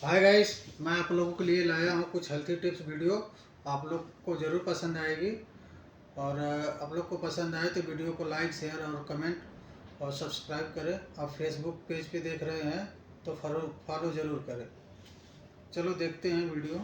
Hi guys, मैं आप लोगों के लिए लाया हूँ कुछ हेल्थी टिप्स वीडियो। आप लोग को ज़रूर पसंद आएगी। और आप लोग को पसंद आए तो वीडियो को लाइक, शेयर और कमेंट और सब्सक्राइब करें। आप फेसबुक पेज पे देख रहे हैं तो फॉलो ज़रूर करें। चलो देखते हैं वीडियो।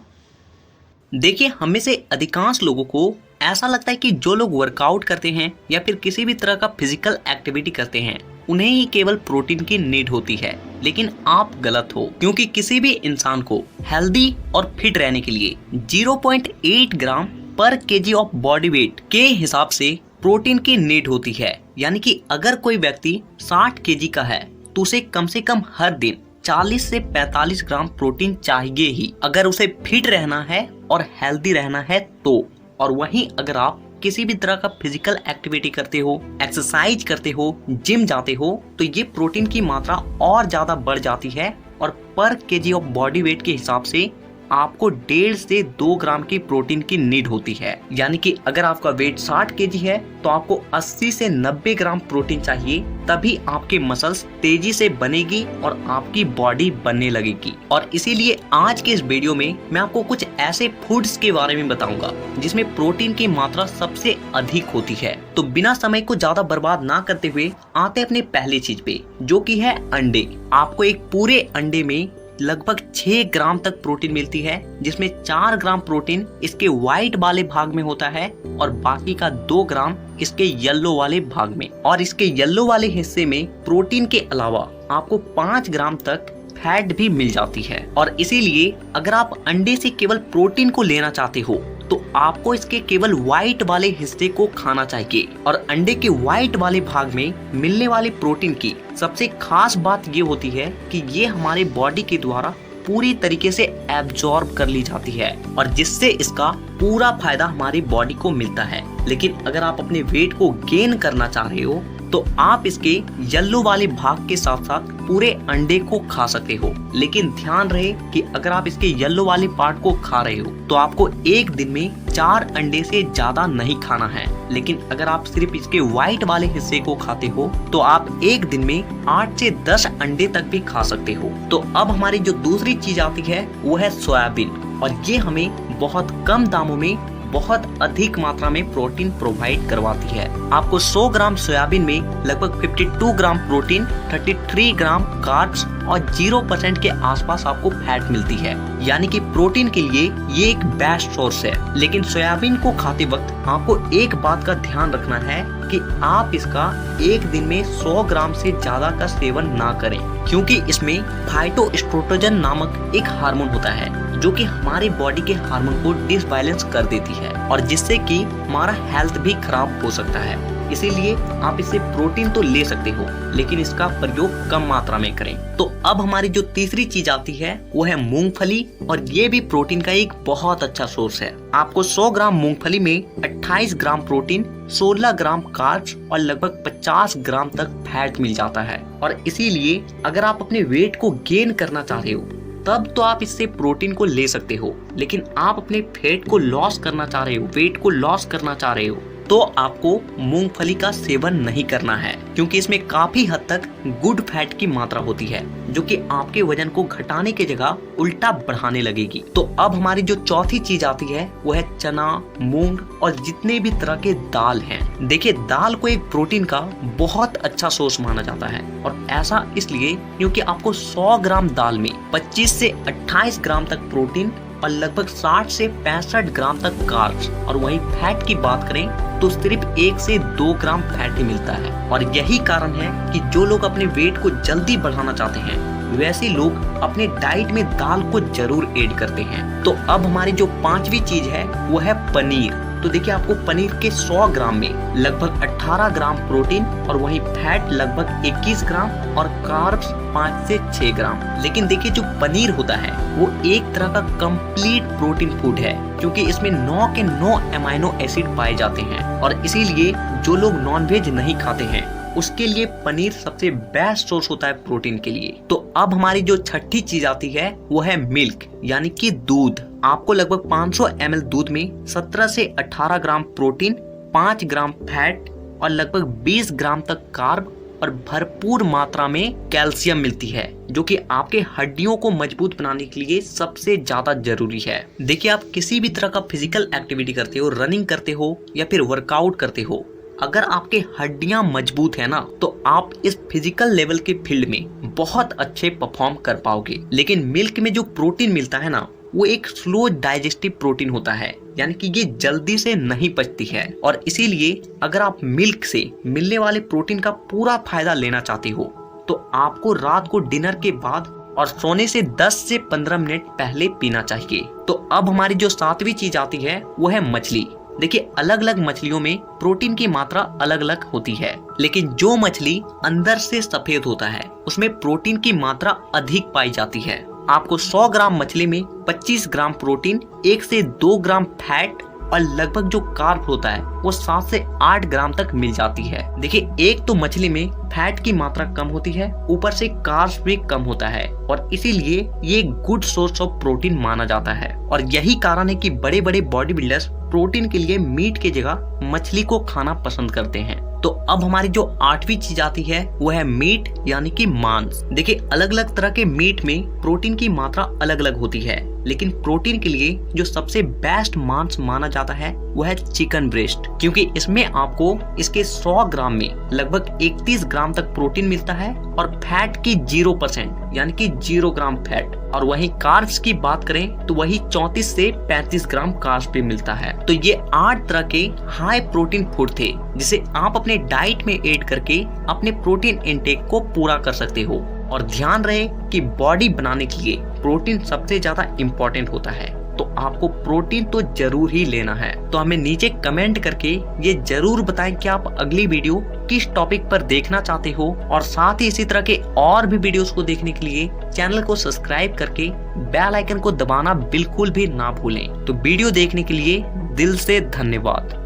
देखिए, हम में से अधिकांश लोगों को ऐसा लगता है कि जो लोग वर्कआउट करते हैं या फिर किसी भी तरह का फिजिकल एक्टिविटी करते हैं उन्हें ही केवल प्रोटीन की नीड होती है। लेकिन आप गलत हो, क्योंकि किसी भी इंसान को हेल्दी और फिट रहने के लिए 0.8 ग्राम पर केजी ऑफ बॉडी वेट के हिसाब से प्रोटीन की नीड होती है। यानी कि अगर कोई व्यक्ति 60 केजी का है तो उसे कम से कम हर दिन 40 से 45 ग्राम प्रोटीन चाहिए ही, अगर उसे फिट रहना है और हेल्दी रहना है तो। और वहीं अगर आप किसी भी तरह का फिजिकल एक्टिविटी करते हो, एक्सरसाइज करते हो, जिम जाते हो, तो ये प्रोटीन की मात्रा और ज्यादा बढ़ जाती है और पर केजी ऑफ बॉडी वेट के हिसाब से आपको 1.5 से 2 ग्राम की प्रोटीन की नीड होती है। यानी कि अगर आपका वेट 60 केजी है तो आपको 80 से 90 ग्राम प्रोटीन चाहिए, तभी आपके मसल्स तेजी से बनेगी और आपकी बॉडी बनने लगेगी। और इसीलिए आज के इस वीडियो में मैं आपको कुछ ऐसे फूड्स के बारे में बताऊंगा जिसमें प्रोटीन की मात्रा सबसे अधिक होती है। तो बिना समय को ज्यादा बर्बाद ना करते हुए आते अपने पहली चीज पे, जो कि है अंडे। आपको एक पूरे अंडे में लगभग 6 ग्राम तक प्रोटीन मिलती है, जिसमें 4 ग्राम प्रोटीन इसके व्हाइट वाले भाग में होता है और बाकी का 2 ग्राम इसके येलो वाले भाग में। और इसके येलो वाले हिस्से में प्रोटीन के अलावा आपको 5 ग्राम तक फैट भी मिल जाती है। और इसीलिए अगर आप अंडे से केवल प्रोटीन को लेना चाहते हो तो आपको इसके केवल व्हाइट वाले हिस्से को खाना चाहिए। और अंडे के व्हाइट वाले भाग में मिलने वाले प्रोटीन की सबसे खास बात ये होती है कि ये हमारे बॉडी के द्वारा पूरी तरीके से एब्जॉर्ब कर ली जाती है और जिससे इसका पूरा फायदा हमारी बॉडी को मिलता है। लेकिन अगर आप अपने वेट को गेन करना चाह रहे हो तो आप इसके येलो वाले भाग के साथ साथ पूरे अंडे को खा सकते हो। लेकिन ध्यान रहे कि अगर आप इसके येलो वाले पार्ट को खा रहे हो तो आपको एक दिन में 4 अंडे से ज्यादा नहीं खाना है। लेकिन अगर आप सिर्फ इसके व्हाइट वाले हिस्से को खाते हो तो आप एक दिन में 8 से 10 अंडे तक भी खा सकते हो। तो अब हमारी जो दूसरी चीज आती है वो है सोयाबीन। और ये हमें बहुत कम दामों में बहुत अधिक मात्रा में प्रोटीन प्रोवाइड करवाती है। आपको 100 ग्राम सोयाबीन में लगभग 52 ग्राम प्रोटीन, 33 ग्राम कार्ब्स और 0% के आसपास आपको फैट मिलती है। यानी कि प्रोटीन के लिए ये एक बेस्ट सोर्स है। लेकिन सोयाबीन को खाते वक्त आपको एक बात का ध्यान रखना है कि आप इसका एक दिन में 100 ग्राम से ज्यादा का सेवन ना करें, क्योंकि इसमें फाइटोएस्ट्रोजन नामक एक हार्मोन होता है जो कि हमारी बॉडी के हार्मोन को डिसबैलेंस कर देती है और जिससे कि हमारा हेल्थ भी खराब हो सकता है। इसीलिए आप इससे प्रोटीन तो ले सकते हो लेकिन इसका प्रयोग कम मात्रा में करें। तो अब हमारी जो तीसरी चीज आती है वो है मूंगफली। और ये भी प्रोटीन का एक बहुत अच्छा सोर्स है। आपको 100 ग्राम मूंगफली में 28 ग्राम प्रोटीन, 16 ग्राम कार्ब्स और लगभग 50 ग्राम तक फैट मिल जाता है। और इसीलिए अगर आप अपने वेट को गेन करना चाह रहे हो तब तो आप इससे प्रोटीन को ले सकते हो। लेकिन आप अपने फैट को लॉस करना चाह रहे हो, वेट को लॉस करना चाह रहे हो, तो आपको मूंगफली का सेवन नहीं करना है, क्योंकि इसमें काफी हद तक गुड फैट की मात्रा होती है जो कि आपके वजन को घटाने की जगह उल्टा बढ़ाने लगेगी। तो अब हमारी जो चौथी चीज आती है वो है चना, मूंग और जितने भी तरह के दाल हैं। देखिए, दाल को एक प्रोटीन का बहुत अच्छा सोर्स माना जाता है और ऐसा इसलिए क्योंकि आपको 100 ग्राम दाल में 25 से 28 ग्राम तक प्रोटीन और लगभग 60 से 65 ग्राम तक कार्ब्स, और वहीं फैट की बात करें तो सिर्फ 1 से 2 ग्राम फैट ही मिलता है। और यही कारण है कि जो लोग अपने वेट को जल्दी बढ़ाना चाहते हैं वैसे लोग अपने डाइट में दाल को जरूर ऐड करते हैं। तो अब हमारी जो पांचवी चीज है वो है पनीर। तो देखिए, आपको पनीर के 100 ग्राम में लगभग 18 ग्राम प्रोटीन और वहीं फैट लगभग 21 ग्राम और कार्ब्स 5 से 6 ग्राम। लेकिन देखिए, जो पनीर होता है वो एक तरह का कंप्लीट प्रोटीन फूड है, क्योंकि इसमें 9 के 9 अमाइनो एसिड पाए जाते हैं। और इसीलिए जो लोग नॉनवेज नहीं खाते हैं उसके लिए पनीर सबसे बेस्ट सोर्स होता है प्रोटीन के लिए। तो अब हमारी जो छठी चीज आती है वो है मिल्क, यानी कि दूध। आपको लगभग 500 ml दूध में 17 से 18 ग्राम प्रोटीन, 5 ग्राम फैट और लगभग 20 ग्राम तक कार्ब और भरपूर मात्रा में कैल्शियम मिलती है। जो कि आपके हड्डियों को मजबूत बनाने के लिए सबसे ज्यादा जरूरी है। देखिए, आप किसी भी तरह का फिजिकल एक्टिविटी करते हो, रनिंग करते हो या फिर वर्कआउट करते हो, अगर आपके हड्डियां मजबूत है ना, तो आप इस फिजिकल लेवल के फील्ड में बहुत अच्छे परफॉर्म कर पाओगे। लेकिन मिल्क में जो प्रोटीन मिलता है ना, वो एक स्लो डाइजेस्टिव प्रोटीन होता है, यानी कि ये जल्दी से नहीं पचती है। और इसीलिए अगर आप मिल्क से मिलने वाले प्रोटीन का पूरा फायदा लेना चाहते हो, तो आपको रात को डिनर के बाद और सोने से 10 से 15 मिनट पहले पीना चाहिए। तो अब हमारी जो 7वीं चीज आती है वो है मछली। देखिए, अलग अलग मछलियों में प्रोटीन की मात्रा अलग अलग होती है, लेकिन जो मछली अंदर से सफेद होता है उसमें प्रोटीन की मात्रा अधिक पाई जाती है। आपको 100 ग्राम मछली में 25 ग्राम प्रोटीन, 1 से 2 ग्राम फैट और लगभग जो कार्ब होता है वो 7 से 8 ग्राम तक मिल जाती है। देखिए, एक तो मछली में फैट की मात्रा कम होती है, ऊपर से कार्ब्स भी कम होता है और इसीलिए ये एक गुड सोर्स ऑफ प्रोटीन माना जाता है। और यही कारण है कि बड़े बड़े बॉडी बिल्डर्स प्रोटीन के लिए मीट की जगह मछली को खाना पसंद करते हैं। तो अब हमारी जो 8वीं चीज आती है वो है मीट, यानी कि मांस। देखिए, अलग अलग तरह के मीट में प्रोटीन की मात्रा अलग अलग होती है, लेकिन प्रोटीन के लिए जो सबसे बेस्ट मांस माना जाता है वो है चिकन ब्रेस्ट, क्योंकि इसमें आपको इसके 100 ग्राम में लगभग 31 ग्राम तक प्रोटीन मिलता है और फैट की 0% यानी कि 0 ग्राम फैट। और वहीं कार्ब्स की बात करें तो वही 34 से 35 ग्राम कार्ब्स भी मिलता है। तो ये 8 तरह के हाई प्रोटीन फूड थे जिसे आप अपने डाइट में ऐड करके अपने प्रोटीन इंटेक को पूरा कर सकते हो। और ध्यान रहे कि बॉडी बनाने के लिए प्रोटीन सबसे ज्यादा इम्पोर्टेंट होता है, तो आपको प्रोटीन तो जरूर ही लेना है। तो हमें नीचे कमेंट करके ये जरूर बताएं कि आप अगली वीडियो किस टॉपिक पर देखना चाहते हो, और साथ ही इसी तरह के और भी वीडियोस को देखने के लिए चैनल को सब्सक्राइब करके बेल आइकन को दबाना बिल्कुल भी ना भूलें। तो वीडियो देखने के लिए दिल से धन्यवाद।